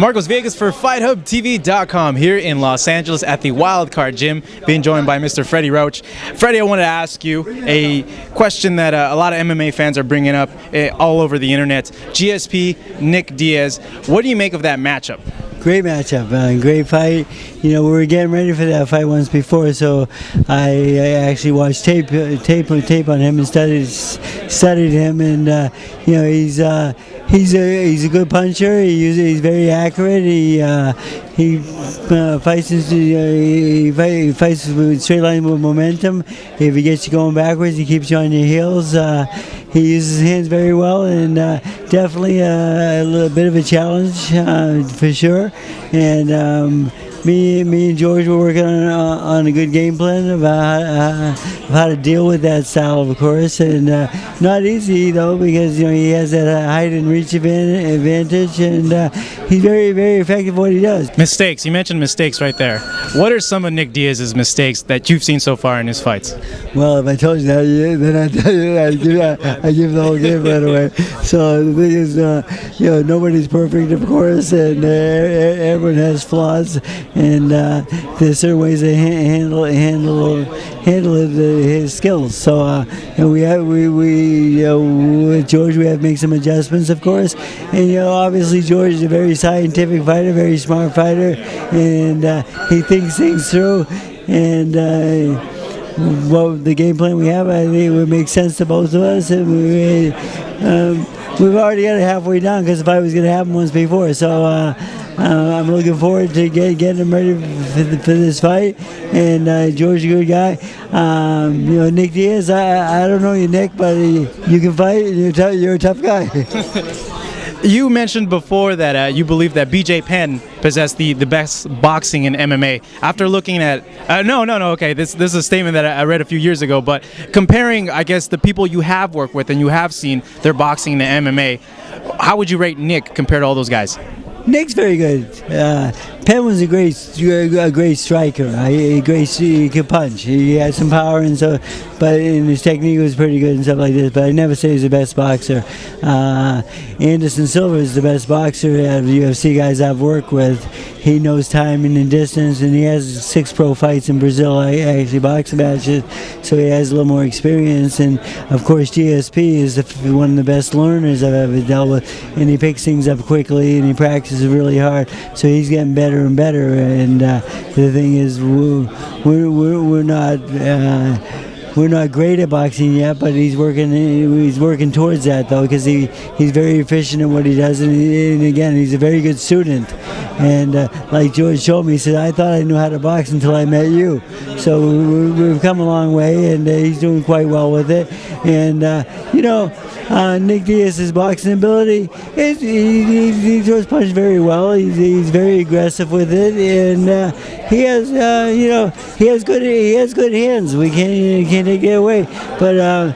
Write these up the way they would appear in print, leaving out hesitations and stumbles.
Marcos Vegas for FightHubTV.com here in Los Angeles at the Wildcard Gym, being joined by Mr. Freddie Roach. Freddie, I wanted to ask you a question that a lot of MMA fans are bringing up all over the internet. GSP, Nick Diaz. What do you make of that matchup? Great matchup, great fight. You know, we were getting ready for that fight once before, so I actually watched tape on him and studied him, and you know, he's a good puncher. He's very accurate. He fights with straight line with momentum. If he gets you going backwards, he keeps you on your heels. He uses his hands very well, and definitely a little bit of a challenge for sure. And me and George were working on a good game plan of how to deal with that style, of course, and not easy though, because you know he has that height and reach advantage, and he's very, very effective at what he does. Mistakes. You mentioned mistakes right there. What are some of Nick Diaz's mistakes that you've seen so far in his fights? Well, if I told you that, then I tell you that I give the whole game right away. So the thing is, you know, nobody's perfect, of course, and everyone has flaws. And there's certain ways to handle his skills. So and with George we have to make some adjustments, of course. And you know, obviously George is a very scientific fighter, very smart fighter, and he thinks things through. And what the game plan we have, I think it would make sense to both of us. And we've already got it halfway done because the fight was going to happen once before. So. I'm looking forward to getting him ready for this fight, and George's a good guy. You know, Nick Diaz, I don't know you, Nick, but you can fight, and you're a tough guy. You mentioned before that you believe that BJ Penn possessed the best boxing in MMA. After looking at okay, this is a statement that I read a few years ago, but comparing, I guess, the people you have worked with and you have seen their boxing in the MMA, how would you rate Nick compared to all those guys? Nick's very good. Penn was a great striker. He could punch. He had some power and so, but his technique was pretty good and stuff like this. But I never say he's the best boxer. Anderson Silva is the best boxer out of the UFC guys I've worked with. He knows timing and distance, and he has 6 pro fights in Brazil. I actually boxing matches, so he has a little more experience. And of course, GSP is one of the best learners I've ever dealt with, and he picks things up quickly and he practices really hard. So he's getting better and better. And the thing is, we're not great at boxing yet, but he's working towards that though, because he's very efficient in what he does, and again, he's a very good student. And like George showed me, he said, I thought I knew how to box until I met you. So we've come a long way, and he's doing quite well with it. And you know, Nick Diaz's boxing ability, he throws punch very well. He's very aggressive with it, and he has you know, he has good hands. We can't take it away. But I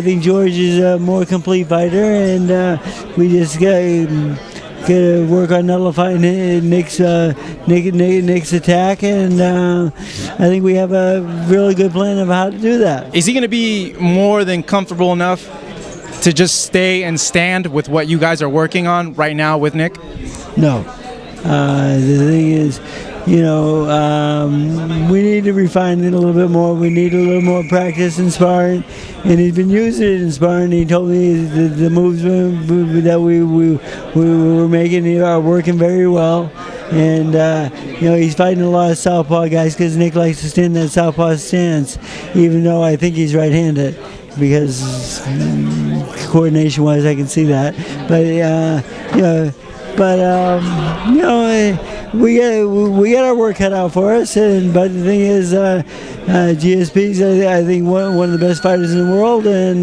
think George is a more complete fighter, and we just gotta work on nullifying Nick's attack, and I think we have a really good plan of how to do that. Is he going to be more than comfortable enough to just stay and stand with what you guys are working on right now with Nick? No. The thing is, you know, we need to refine it a little bit more. We need a little more practice in sparring, and he's been using it in sparring. He told me the moves that we were making are working very well. And you know, he's fighting a lot of southpaw guys because Nick likes to stand in that southpaw stance, even though I think he's right-handed, because coordination-wise I can see that. But you know, you know, we got our work cut out for us. But the thing is, GSP's I think one of the best fighters in the world, and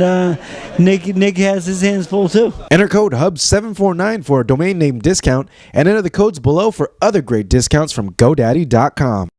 Nick has his hands full too. Enter code HUB749 for a domain name discount, and enter the codes below for other great discounts from GoDaddy.com.